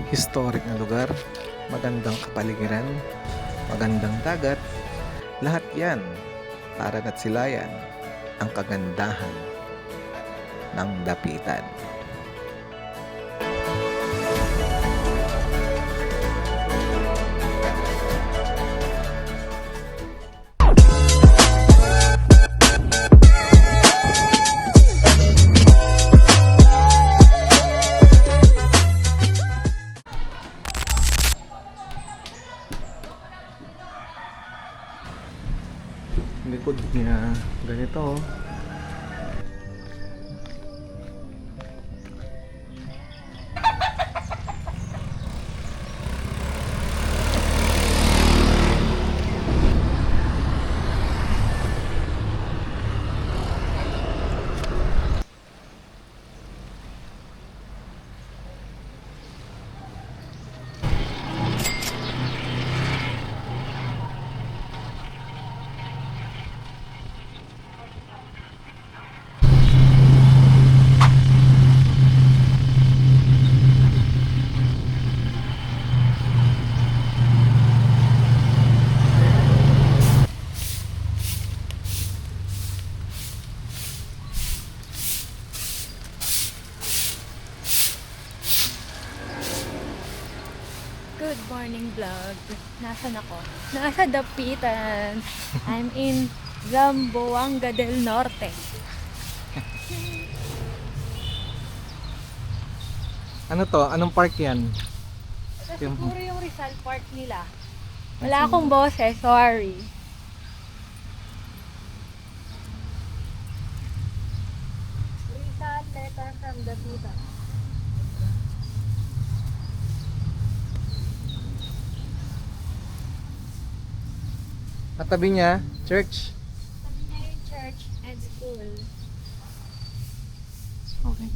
historic na lugar, magandang kapaligiran, magandang dagat, lahat yan para na't silayan ang kagandahan ng Dapitan. Likod niya ganito oh. Good morning vlog. Nasaan ako? Nasa Dapitan. I'm in Zamboanga del Norte. Ano to? Anong park yan? Ito siguro yung Rizal Park nila. Wala akong boses, sorry. Rizal letter from Dapitan. Katabi niya, church. Sabi niya yung church and school. Okay.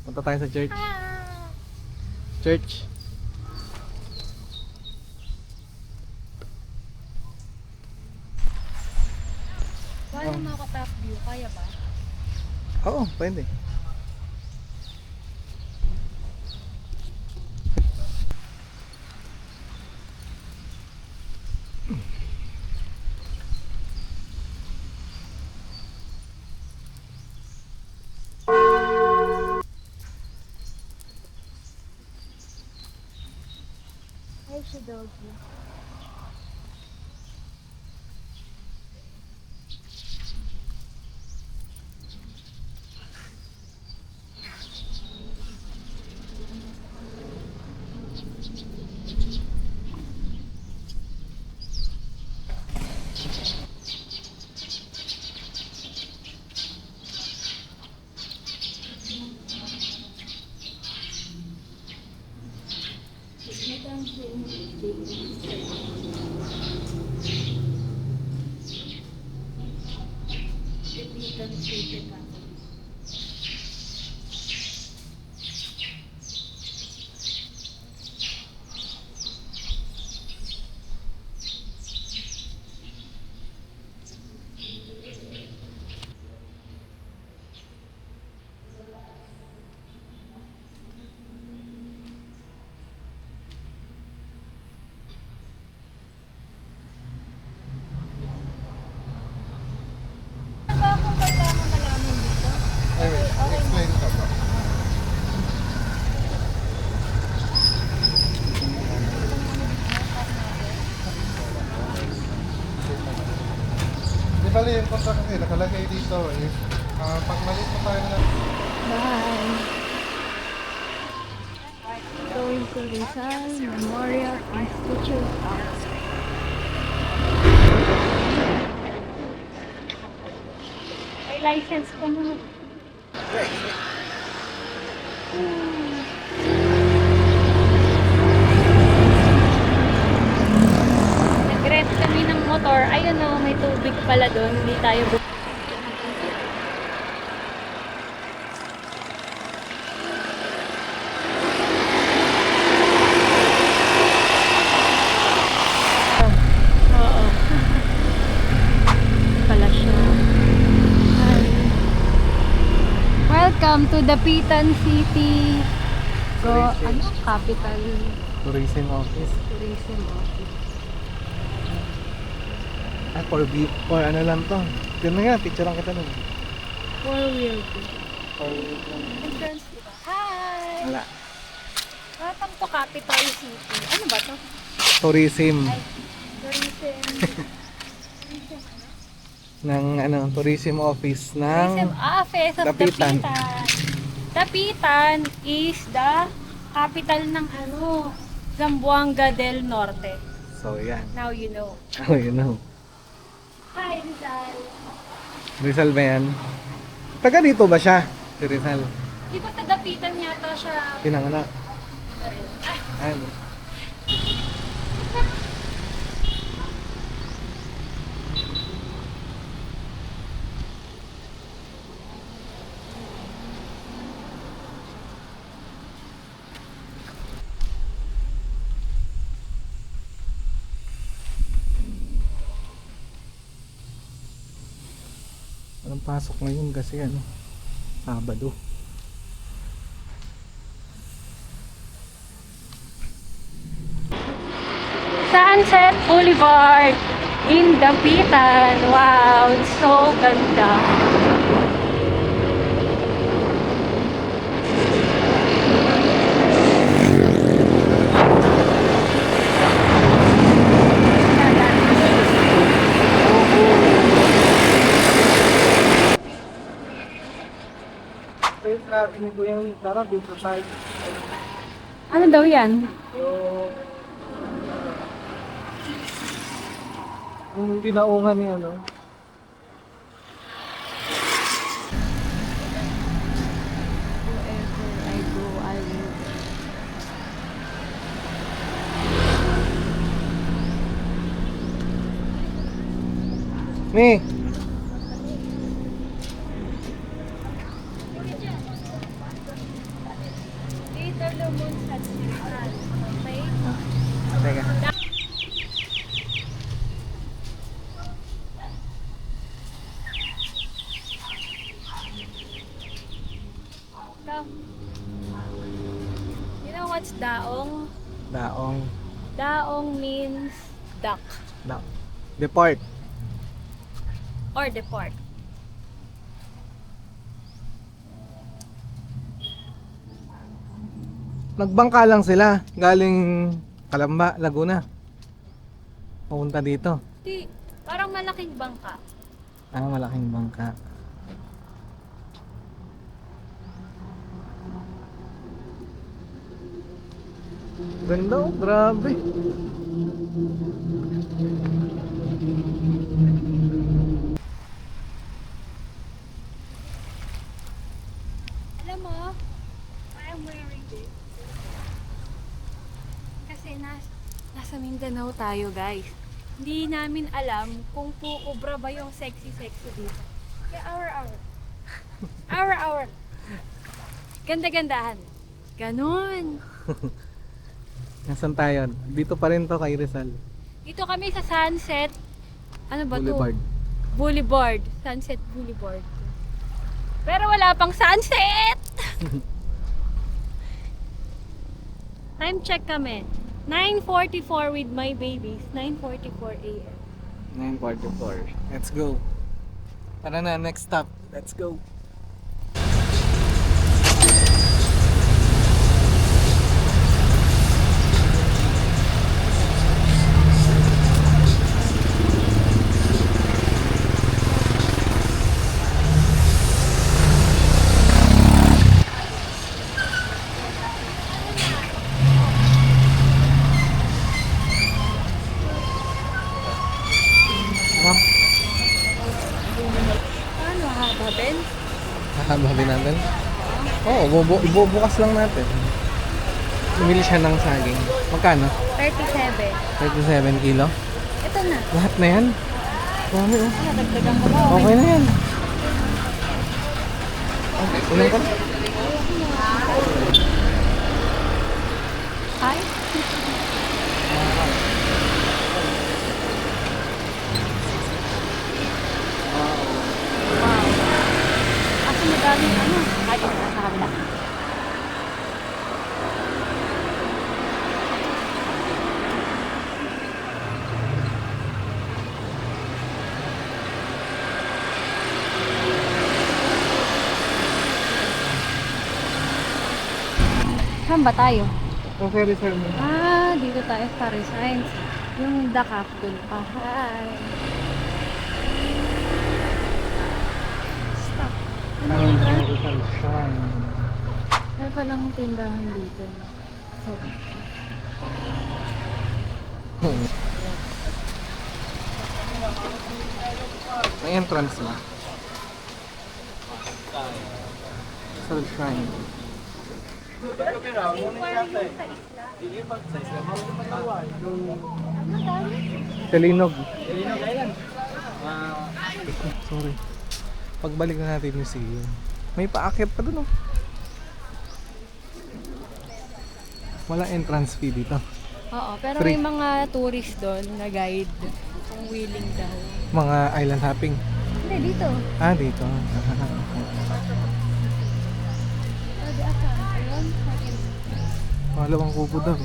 Punta tayo sa church. Ah! Church. Paano maka-top view? Kaya ba? Oo, pwede. Ay, si Doggy. Dapitan City Catholic. Ano ba kung kailangan malaman dito? Explain ko to. Di bali yung contract kasi nakalagay dito is pag malit mo tayo na Bye! Going to Rizal Memorial Institute House. May license ko naman. Nag-rent kami ng motor. Ayun o, may tubig pala doon. Hindi tayo Oo. Pala siya. Welcome to Dapitan City. Capital Tourism Office. Tourism Office. Ah, for ano lang to. Tignan nga, picture lang kita nun. Four-wheel. For Entrance, diba? Hi! wala. Welcome to Capital City. Ano ba to? Tourism. Ay, tourism. Ng Tourism Office Tourism ng Office of Dapitan. Dapitan. Dapitan is the capital ng Zamboanga del Norte. So, yan. Now you know. Oh, you know. Hi, Rizal. Rizal ba yan? Taga dito ba siya? Si Rizal. Di ba sa Dapitan yata siya? Pinanganak. Ay, Ay. Walang pasok ngayon kasi Sabado. Sunset Boulevard in Dapitan. Wow, it's so ganda. Ito yung traffic ni Kuya Tara, dito tayo. Ano daw yan? Yung tinaungan ni Wherever I go, I will. Ni! Later Lumon sa Sirikan. Okay? Teka. So, you know what's daong? Daong. Daong means duck Deport. or depart. Nagbangka lang sila. Galing Calamba, Laguna. Pupunta dito. Di, parang malaking bangka. Ah, malaking bangka. Ganda grabe. Alam mo, why I'm wearing this? Kasi nasa Mindanao tayo, guys. Hindi namin alam kung puubra ba yung sexy-sexy dito. Kaya our. Ganda-gandahan. Ganon. Nasaan tayo? Dito pa rin to kay Rizal. Dito kami sa Sunset. Ano ba Boulevard. to? Boulevard. Sunset Boulevard. Pero wala pang sunset! Time check kami. 9:44 with my babies. 9:44 a.m. 9:44. Let's go. Tara na, next stop. Let's go. Ano haba, Ben? Hahababin natin. Oo, ibubukas lang natin. Bumili siya ng saging. Magkano? 37. 37 kilo? Ito na. Lahat na yan? Dami oh. Nadagdagan ko ba? Okay na yan. Okay, ilan ka? Hi? Wow. Kasi madaming ano. Ay, ito sa kabila. Saan ba tayo? Sa ferry sir mo. Ah, dito tayo sa Science. Yung The Cap dun pa. Hi. Stop. Rizal Shrine. May palang tindahan dito. So, May entrance na. Rizal Shrine. Salinog. Sorry. Pagbalik na natin yung museum. May paakyat pa dun oh. Wala entrance fee dito. oo, pero Free. may mga tourist doon na guide kung willing daw. Mga island hopping. Hindi, dito. Ah, dito. Pwede asa. Ayun. Malawang kubo daw.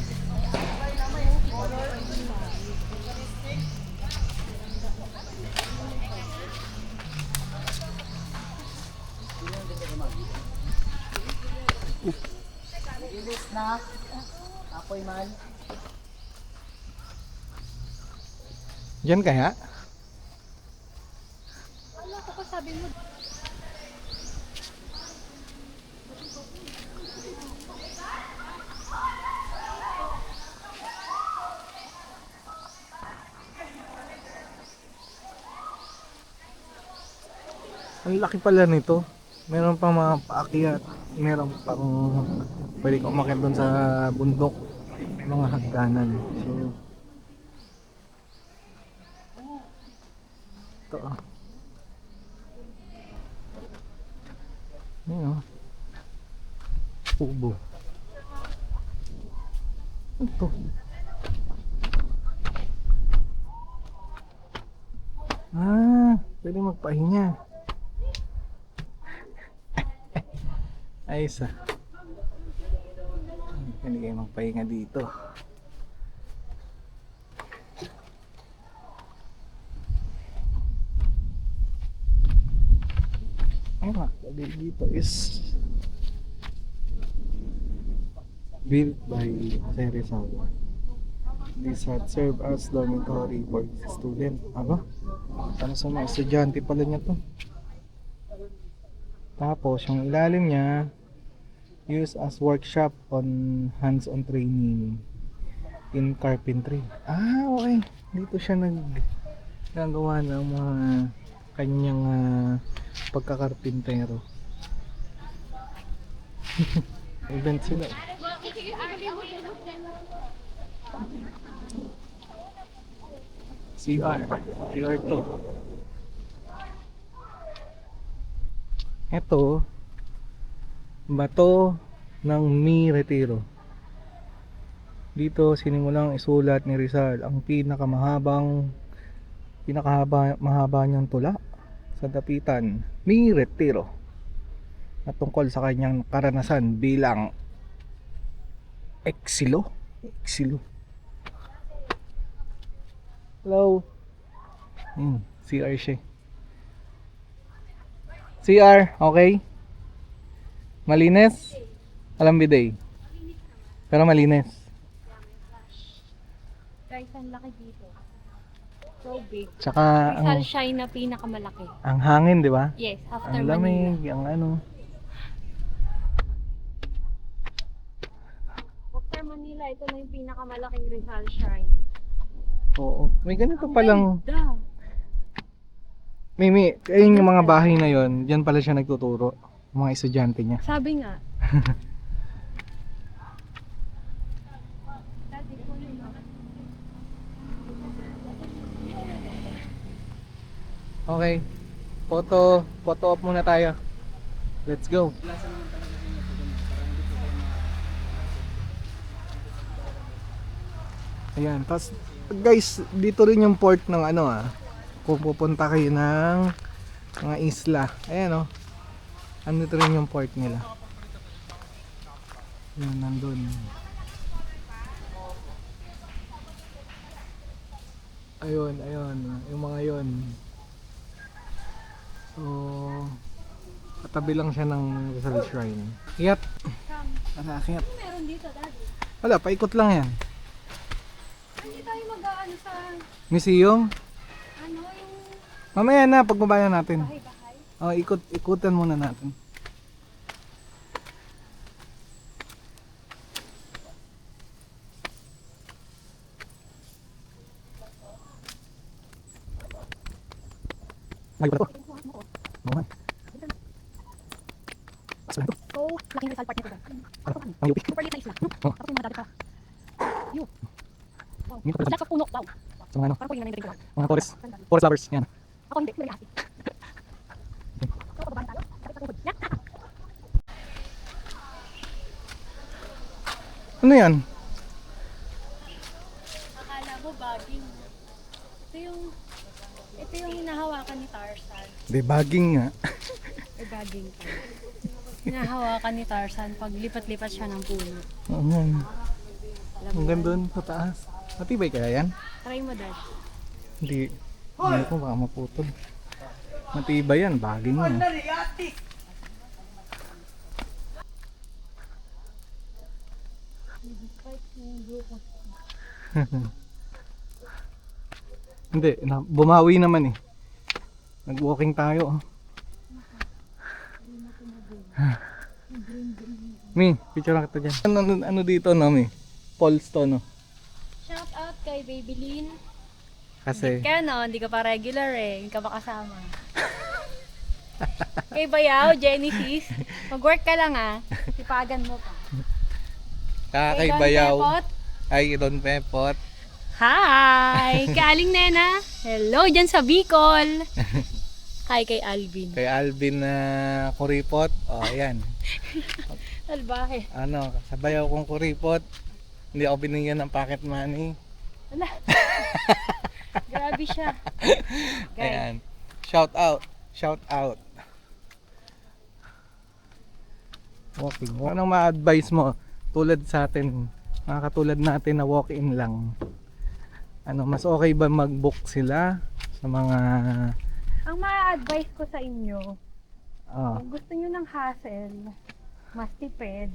Diyan kaya? Ano ko sabi mo? Ang laki pala nito. Meron pang mga paakyat. Meron pang pwede kang umakyat doon sa bundok. Mga hagdanan. So, ito ah. Ayan oh. Kubo. Ito. Ah, pwede magpahinga. Ayos ah. Pwede kayo magpahinga dito. Ayun nga, dito is built by Jose Rizal. This had served as dormitory for student. Aba, ano sa mga estudyante pala niya to. Tapos yung ilalim niya used as workshop on hands-on training in carpentry. Ah, okay. Dito siya nagagawa ng mga kanyang pagkakarpintero. Event sila. CR to. Ito, bato ng Mi Retiro. Dito sinimulang isulat ni Rizal ang mahaba niyang tula sa dapitan, Mi Retiro, at tungkol sa kanyang karanasan bilang eksilo. Hello. CR siya. CR, okay? Malinis? Alam biday. Pero malinis. Guys, ang laki dito. So big. Tsaka Rizal Shine na pinakamalaki. ang hangin, di ba? Yes, after Ang Manila. lamig, ang ano. After Manila, ito na yung pinakamalaking Rizal Shrine. Oo. May ganito palang, Ganda. Mimi, ayun yung mga bahay na yon, diyan pala siya nagtuturo. Mga estudyante niya. Sabi nga. Dati ko yun. Okay. Photo op muna tayo. Let's go. Ayan, tapos guys, dito rin yung port ng ano kung pupunta kayo ng mga isla. Ayan oh. Andito rin yung port nila. Yun, nandun. Ayun, yung mga yun. So, katabi lang siya ng Rizal Shrine. Yat! Tara, akyat. Meron dito, Daddy. Wala, paikot lang yan. Hindi tayo mag-ano sa, Museum? ano, yung Mamaya na, pagbabayan natin. bahay-bahay. Oh, ikutan muna natin. Ay, wala to. Bawan. Asa to? So, laking Rizal Park nito, Dad. Ang yupi. Super late na isla. Oh. Tapos yung mga dagat pa. Yun. Wow. Dito pala. Lahat sa puno. Wow. Sa mga ano, Parang kunin na yung drink ko. mga forest lovers. Yan. Ako hindi. Hindi happy. So, pababa na tayo. Sakit sa tuhod. Yan. Ano yan? Akala mo baging. Ito yung hinahawakan ni Tarzan. Di, baging nga. Ay, baging pa. Hinahawakan ni Tarzan pag lipat-lipat siya ng puno. Oo nga. Alam mo Hanggang ba? doon sa taas. Matibay kaya yan? Try mo, Dad. Hindi. Hindi ko baka maputol. Matibay yan, baging yan. Hindi, bumawi naman eh. Nag-walking tayo. Oh. Mi, picture lang kita dyan. Ano dito, no, Mi? Falls to, no? Shout out kay Babylin. Kasi, Kaya no, hindi ka pa regular eh. Hindi ka pa kasama. Kay Bayaw, Genesis. Mag-work ka lang ah. Sipagan mo pa. kay Don Bayaw. Pepot. Ay, Don Pepot. Hi! Kay Aling Nena. Hello dyan sa Bicol. Hi kay Alvin. Kay Alvin na kuripot. O, ayan. Salbahe. Ano, sa Bayaw kong kuripot. Hindi ako binigyan ng pocket money. Wala. Grabe siya. Guys, Ayan. Shout out. Shout out. Walking. Anong ma-advise mo tulad sa atin, mga katulad natin na walk-in lang? Ano, mas okay ba mag-book sila sa mga ang ma-advise ko sa inyo, ah, kung gusto nyo ng hassle, mas tipid,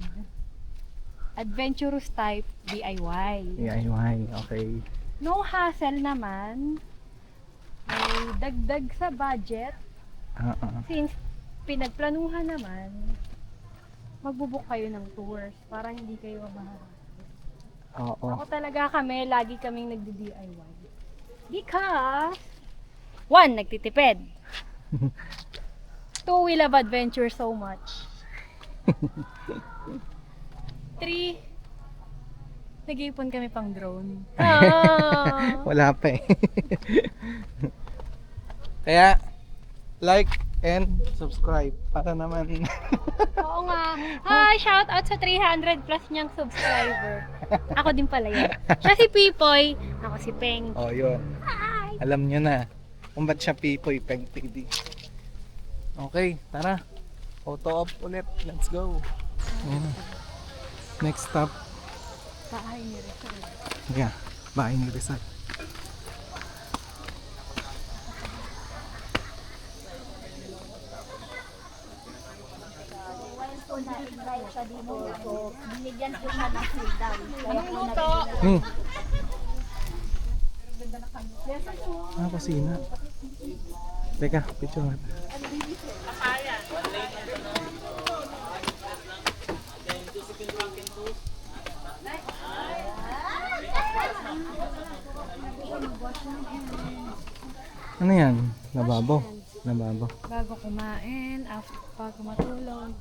adventurous type, DIY. DIY? Okay. No hassle naman, may dagdag sa budget, since pinagplanuhan naman, magbubuk kayo ng tours para hindi kayo mahal. Oo. Ako talaga lagi kaming nagdi-DIY. Because, 1, nagtitipid. 2, we love adventure so much. 3, nag-iipon kami pang drone. Ah! Wala pa eh. Kaya, like and subscribe para naman. Oo nga. Hi, shout out sa 300 plus niyang subscriber. Ako din pala yan. Siya si Pipoy, ako si Peng. Oh, yun. Hi! Alam nyo na kung ba't siya Pipoy Peng TV. Okay, tara. Photo op ulit. Let's go. Ayan. Next stop. Bahay ni Rizal. Yeah, bahay ni Rizal. Po na-invite siya dito. So, binigyan po siya ng freedom. Kaya po Hmm. Kusina. Teka, picture natin. Ano yan? Lababo. Lababo. Bago kumain, after bago matulog.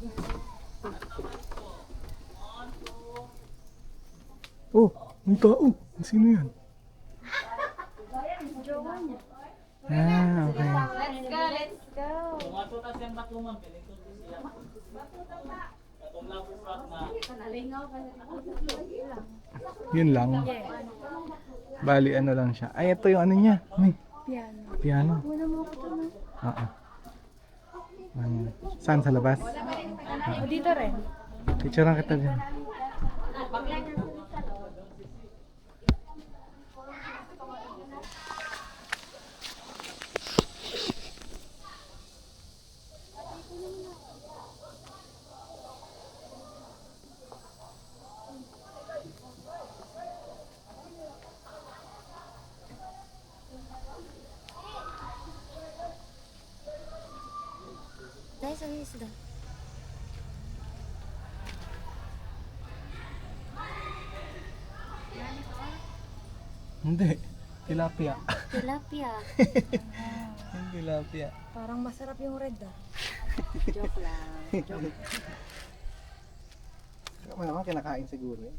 Oh, may tao. Sino yan? Ah, okay. Let's go, let's go. Yun lang. Yeah. Bali, ano lang siya. Ay, ito yung ano niya. May Piano. piano. Muna mo ko na. Oo. Ano? Saan? Sa labas? O dito rin. Picture lang kita dyan. Saan isda? Hindi. Tilapia. Tilapia. Yung tilapia. Parang masarap yung red ah. Joke lang. Joke. Ikaw naman kinakain siguro eh.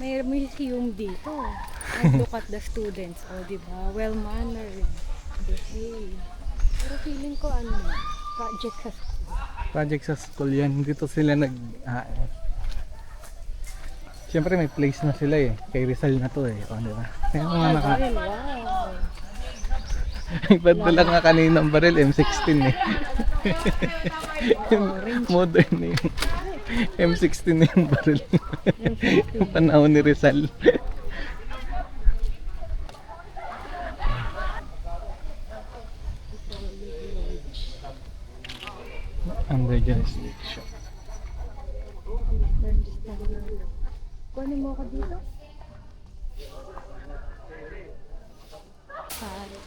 May museum dito. And look at the students. O, diba? Well-mannered. Behave. Pero feeling ko project sa school. Project sa school yan. Dito sila Siyempre may place na sila eh. Kay Rizal na to eh. O, diba? Kaya mga Baril, wow. Ba't na lang nga kanina ang baril? M16 eh. Modern na yung M16 na yung baril. Yung panahon ni Rizal. Under jurisdiction. Kunin mo ako dito?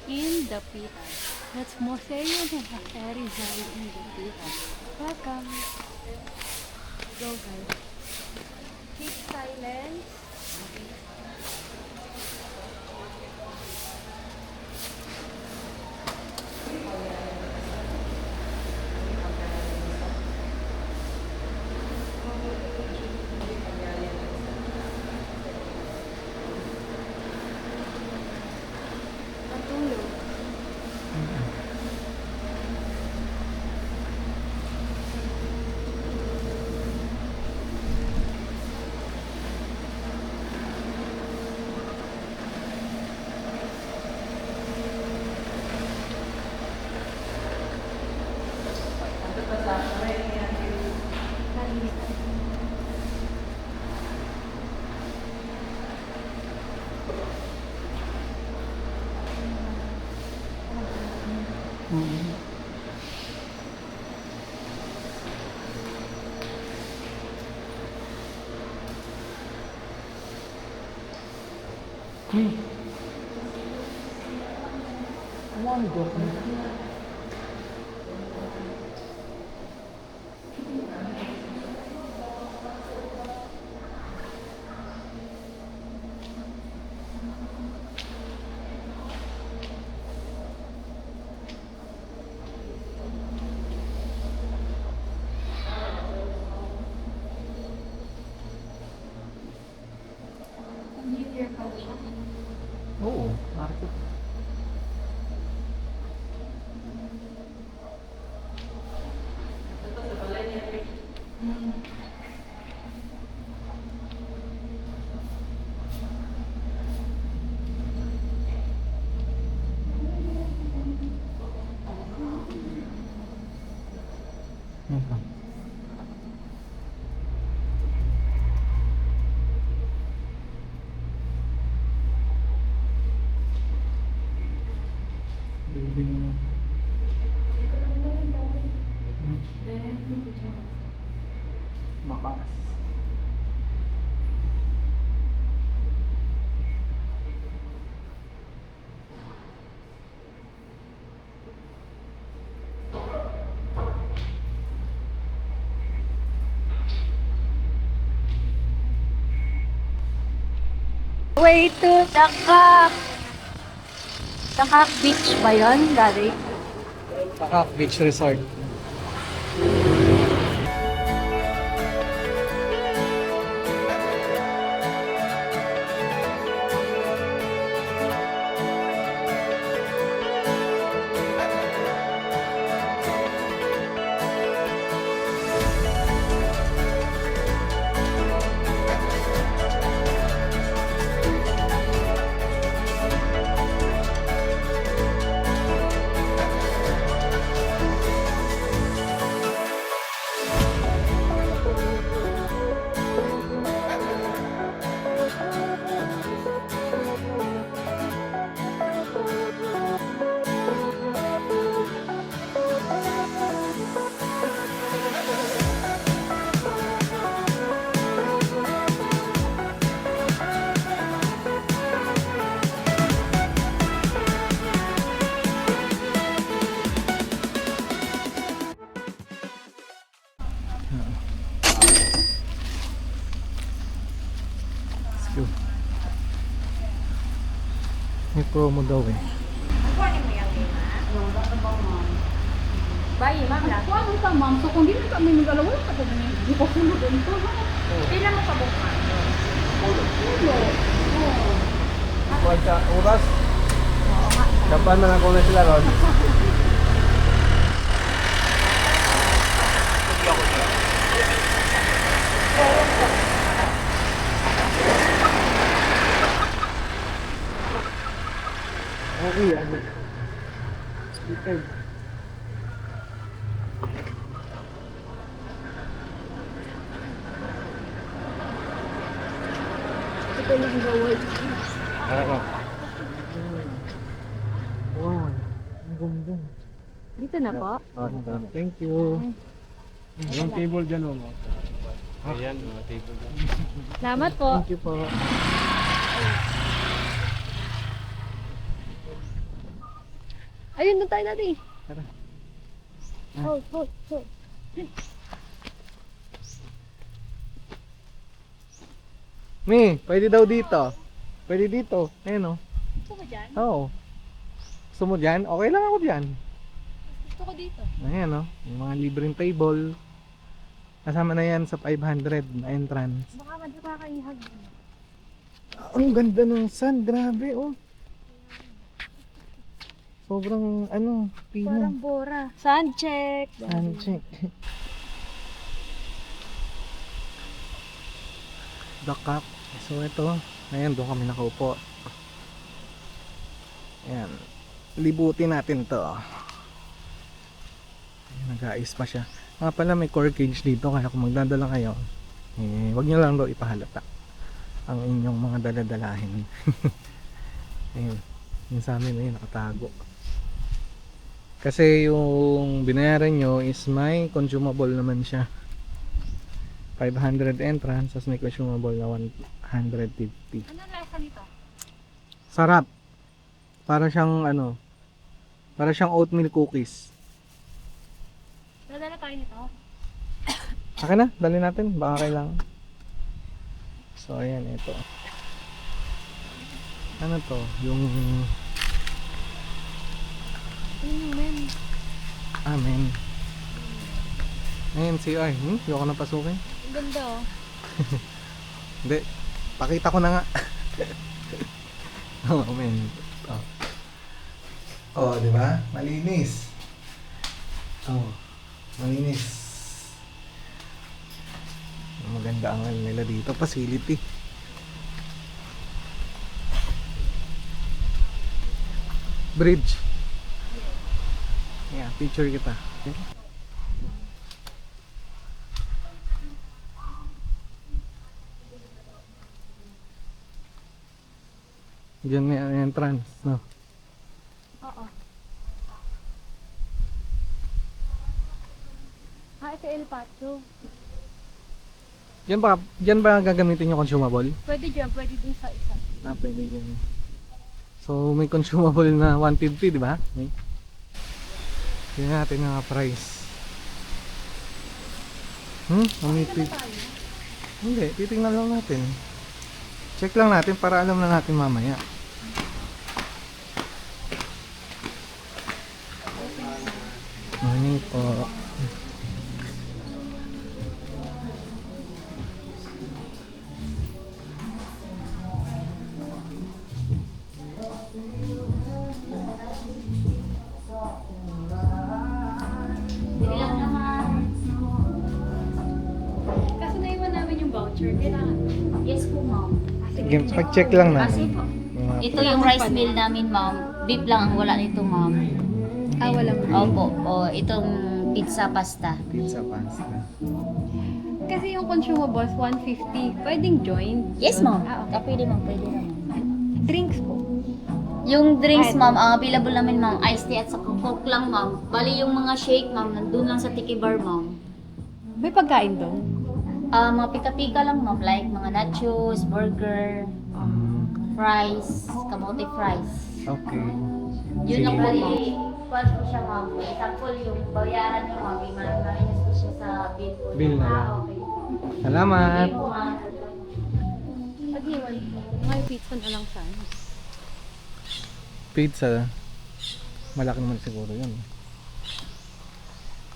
In the Pita. That's Museo de Rizal in the Pita. Welcome. Go guys. Keep silence. Patulog. Oo, arte. Building. Makas. Way to Takak Beach ba yun, Daddy? Takak Beach Resort. Yo. May promo daw eh. Bayi, ma'am lang. Kuha mo ka, ma'am. So, kung di na kami mag-alaw, wala ka doon eh. Di pa sulod doon to. Pila mo kabok, ma'am? Kuha sa oras. Kapan man ako na sila ron. Okay, ano? Speaker. Ito lang gawin. Ano? Wow, ang ganda. Dito na po. Thank you. Yung table dyan mo. Ayan, mga table dyan. Salamat po. Thank you po. Ayun na tayo natin. Tara. Hold, hold, hold. Mi, pwede daw dito. Pwede dito. Ayun o. Gusto mo dyan? Oo. Gusto mo dyan? Okay lang ako dyan. Gusto ko dito. Ayan o. Yung mga libreng table. Kasama na yan sa 500 na entrance. Baka madukakaihag. Ang ganda ng sun. Grabe oh. Sobrang ano, Parang pino. bora. Sun check. Sun check. The cup. So ito, ayan doon kami nakaupo. Ayan. Libutin natin to. Ayan, nag-aayos pa siya. Nga pala may core cage dito kaya kung magdadala kayo, eh, wag nyo lang daw ipahalata ang inyong mga daladalahin. Ayun. Yung sa amin ayun, nakatago. Kasi yung binayaran nyo is may consumable naman siya. 500 entrance, tapos may consumable na 150. Ano lasa nito? Sarap. Para siyang ano, para siyang oatmeal cookies. Dadala tayo nito. Akin na, dali natin, baka kailangan. So ayan, ito. Ano to? Yung Men. amen. Ayan, CR. Ayoko na pasukin. Ang ganda oh. Hindi, pakita ko na nga. Oh, amen. Oh, di ba? Malinis. Oh, malinis. Maganda ang ano nila dito, facility. Bridge. Yeah, picture kita. Okay. Diyan may entrance, no? Oo. Ito El Pacho. Diyan ba gagamitin yung consumable? Pwede dyan, pwede dun sa isa. Ah, pwede dyan. So, may consumable na 150, di ba? Okay. Tingnan natin ang price. Umitid. Hindi, titingnan lang natin. Check lang natin para alam na natin mamaya. Morning po. Kaso naiwan namin yung voucher. Kailangan. Yes po, ma'am. Sige, check lang Kasi natin. po, Mga ito yung rice meal namin, ma'am. Beef lang ang wala nito, ma'am. Walang Opo. O, itong pizza pasta. pizza pasta. Kasi yung consumables, 150. Pwedeng join. Yes, ma'am. Okay. Pwede, ma'am. Pwede naman. Drinks po. Yung drinks, ma'am, ang available namin, ma'am, iced tea at sa coke lang, ma'am. Bali yung mga shake, ma'am, nandun lang sa tiki bar, ma'am. May pagkain doon. Mga pika-pika lang, ma'am, like mga nachos, burger, fries, kamote fries. Okay. Yun lang Sige. bali, kwan po siya, ma'am. For example, yung bayaran niyo, ma'am, minus po siya sa bill po. Bill na lang. Okay. Salamat. Okay po, ma'am. Naghiwal po. May pizza na lang sana. Pizza. Malaki naman siguro yun.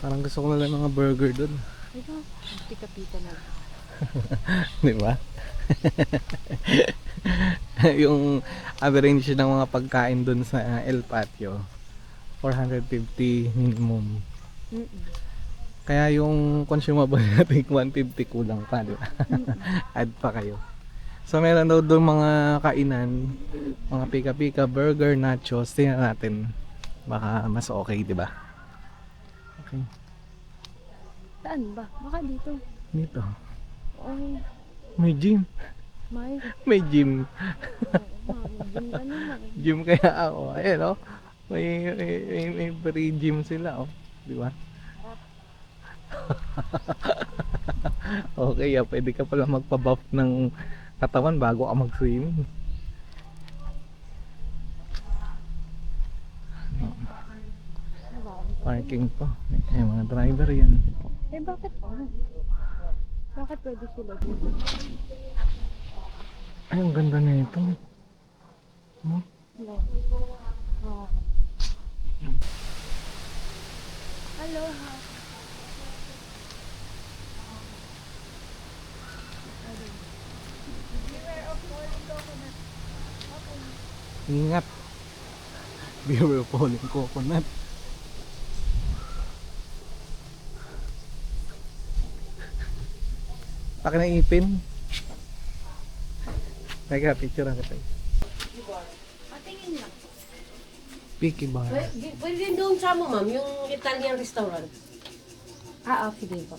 Parang gusto ko na lang mga burger doon. Diba? Pika-pika na lang. Di ba? Yung average ng mga pagkain doon sa El Patio, 450 minimum. Kaya yung consumable natin 150 kulang pa, di ba? Add pa kayo. So meron daw doon mga kainan, mga pika-pika, burger, nachos. Tingnan natin. Baka mas okay, di ba? Okay. Saan ba? Baka dito. Dito. Oh, May gym. may. May gym. Yung ano na eh. Gym kaya ako. Ayan oh. May free gym sila oh. Di ba? Okay, pwede ka pala magpa-buff ng katawan bago ka mag-swimming. Parking to. Ay, mga driver yan. Eh, bakit pa? Bakit pwede sila dito? Ay, ang ganda na ito. Hmm? Hello. Oh. Hello, ha? Ingat. Beware of falling coconut. Paki na ipin. Teka, picture ang kita. Patingin lang. Picky bar. Pwede din doon sa mo, ma'am, yung Italian restaurant. Sige po.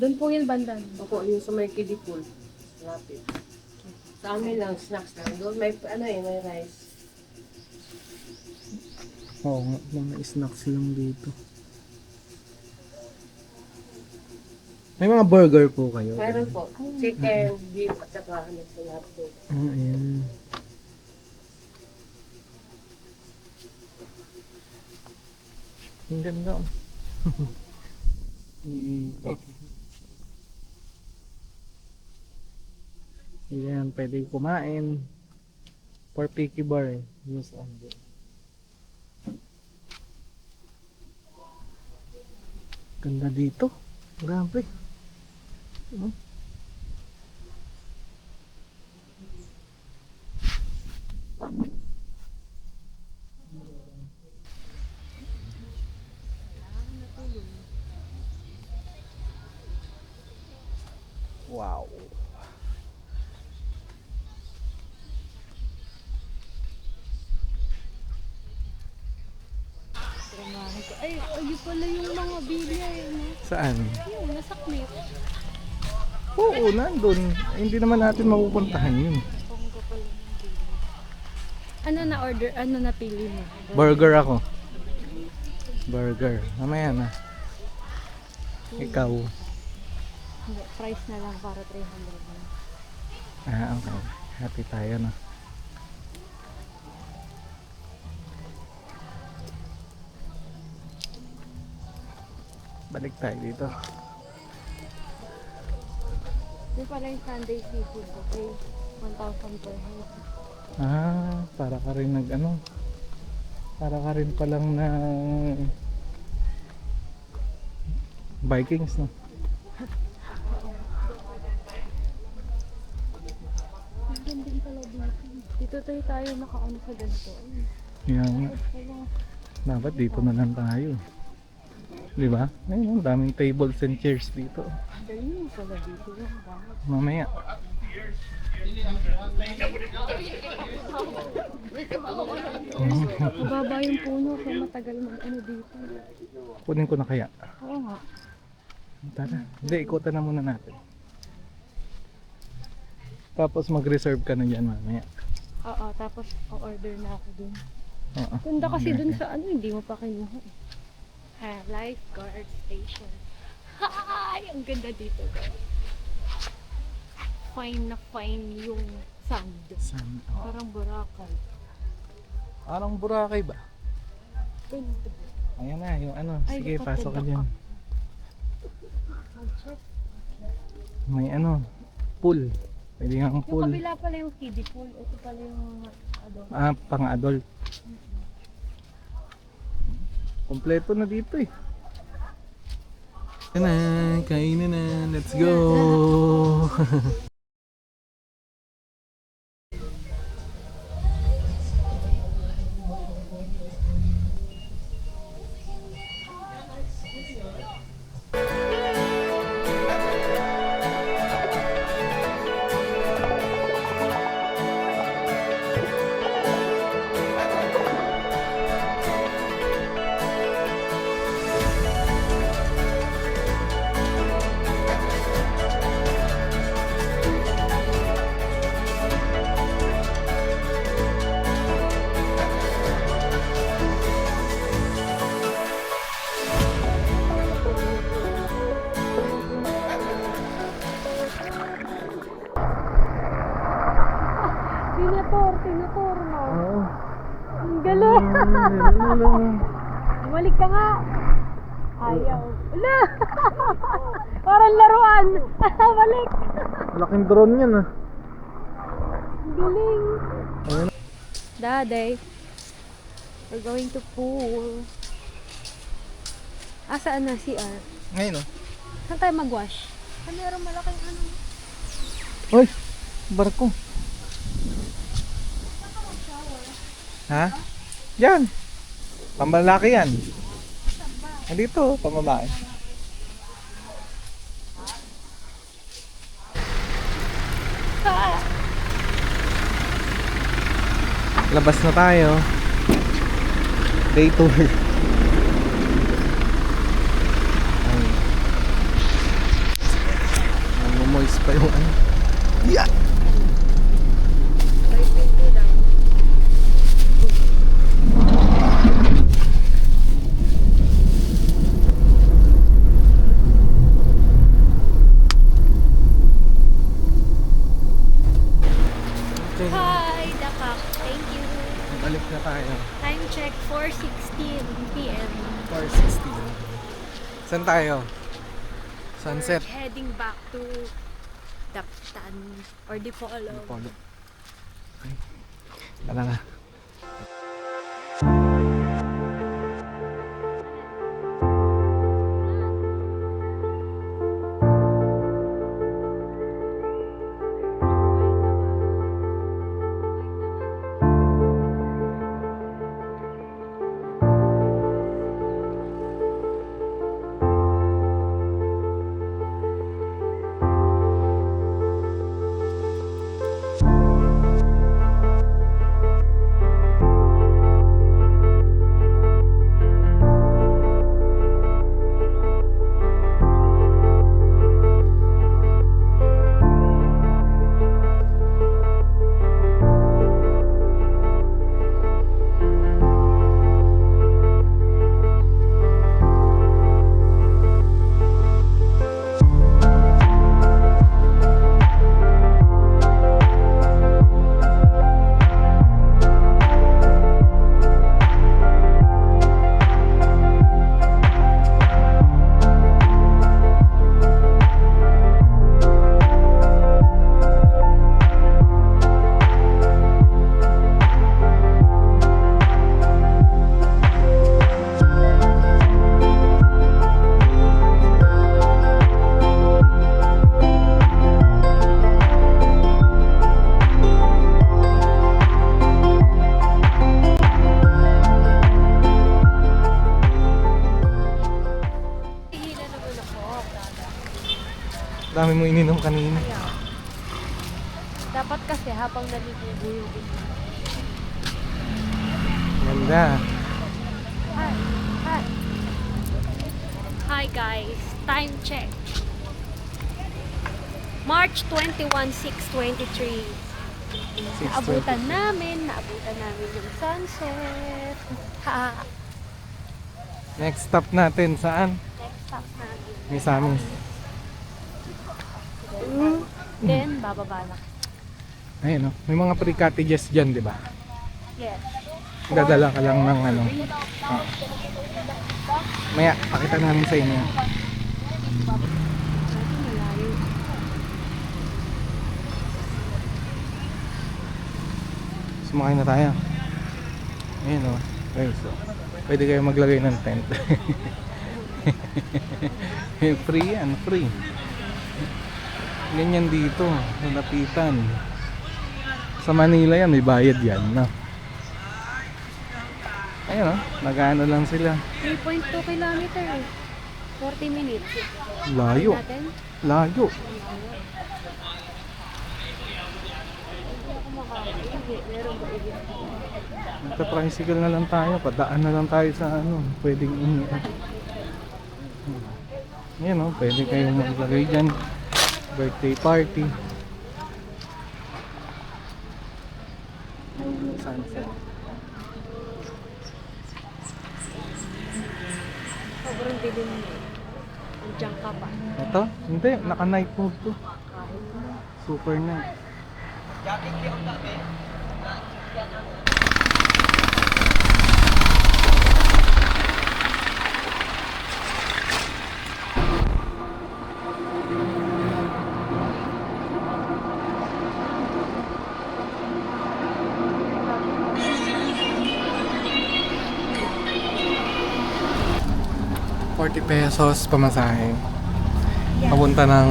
Doon po yung banda. Opo, yung sa may kiddie pool. Lapit. Sa amin lang, snacks lang. Doon may, may rice. Oo nga, mga snacks lang dito. May mga burger po kayo. Mayroon po. Chicken, beef, at saka ano sa lahat po. Ayan. Ang ganda. Ayan, pwede kumain. For picky bar. Yes, ganda dito. Grabe. Wow. Ay, ayun pala yung mga bilya eh. No? Saan? Yung nasa clip. Oo, nandun. Hindi naman natin mapupuntahan yun. Bongga pala yung bilya. Ano na order? Ano na pili mo? Burger ako. Burger. Mamaya na. Ikaw. Hindi, price na lang para 300 lang. Okay. Happy tayo na. Balik tayo dito. Yung pala yung Sunday seafood, okay? 1,000 per head. Para ka rin para ka rin palang na Vikings, no? Ang din pala dito. Dito tayo nakaano sa ganito. Yan. Dapat dito na lang tayo. Di ba? Ayun, ang daming tables and chairs dito. Ayun pala dito yung bahay. Mamaya. Mababa yung puno kung matagal ano dito. Kunin ko na kaya. Oo nga. Tara. Hindi, ikutan na muna natin. Tapos mag-reserve ka na dyan mamaya. Oo, tapos o-order na ako dun. Oo. Ganda kasi dun sa hindi mo pa kinuha eh. Lifeguard station. Hi! Ang ganda dito guys. Fine na fine yung sand. Saan? Parang Boracay. Parang Boracay ba? Ganda. Ayan na, yung ano. Ay, Sige, dapat pasok ka ganda dyan. Mag-check. May pool. Pwede nga ang Yung pool. kabila pala yung kiddie pool. Ito pala yung ano. Ah, pang adult. Kompleto na dito eh. Yan na, kainan na. Let's go! Tinator mo. Oo. Ang galing. Bumalik ka nga. Ayaw. Wala. Parang laruan. Balik. Malaking drone yan ah. Ang galing. Ayun. Daddy, we're going to pool. Saan na CR? Ngayon oh. Saan tayo mag-wash? Meron malaking ano. Uy! Barko. Ha? Yan. Pambalaki yan. Nandito, pambabae. Labas na tayo. Day tour. Moist pa yung ano. Yeah! Hi, Dakak. Thank you. Balik na tayo. Time check 4:16 p.m. 4:16. Saan tayo? Sunset. Heading back to Daptan or Dipolo. Polo. Okay. Tara nga. Dami mo ininom kanina. Dapat kasi habang naliligo yung inom. Ganda. Hi. Hi. Hi guys. Time check. March 21, 6:23. Naabutan namin yung sunset. Ha. Next stop natin saan? Next stop natin. Misamis. Then, bababa na. Ayun oh. May mga free cottages dyan, di ba? Yes. Dadala ka lang ng ano. Maya, pakita namin sa inyo. Sumakay na tayo. Ayun o. Okay, so, pwede kayo maglagay ng tent. Free yan, free. Ganyan dito, nalapitan. Sa Manila yan, may bayad yan, no? Ayun o, nag-ano lang sila. 3.2 kilometer. 40 minutes. Layo, Natin? layo. Meron ba ibig? Magta-tricycle na lang tayo, padaan na lang tayo sa ano, pwedeng yan o, pwede kayong maglagay dyan. Birthday party. Sunset. Sobrang dilim mo. Andiyan ka pa. Ito? Hindi, naka-night mode to. Super night. ₱40 pamasahe. Papunta ng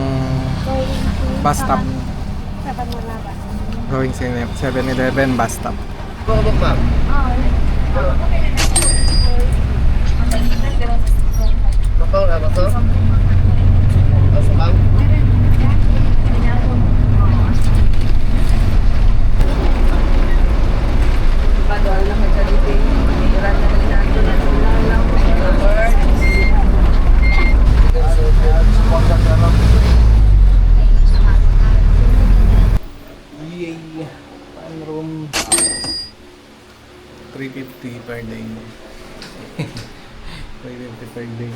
bus stop. Sa Panmalaba. Going 7-Eleven bus stop. Yay! Pan room 350 per day. 350 per day.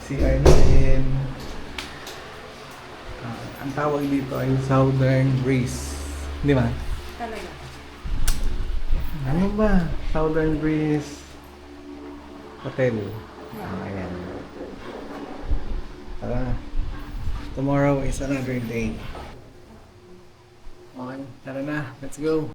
CR na din. Ang tawag dito ay Southern Breeze. Di ba? Talaga. Ano ba? Southern Breeze Hotel. Ayan. Tara. Tomorrow is another day. Okay, tara na. Let's go.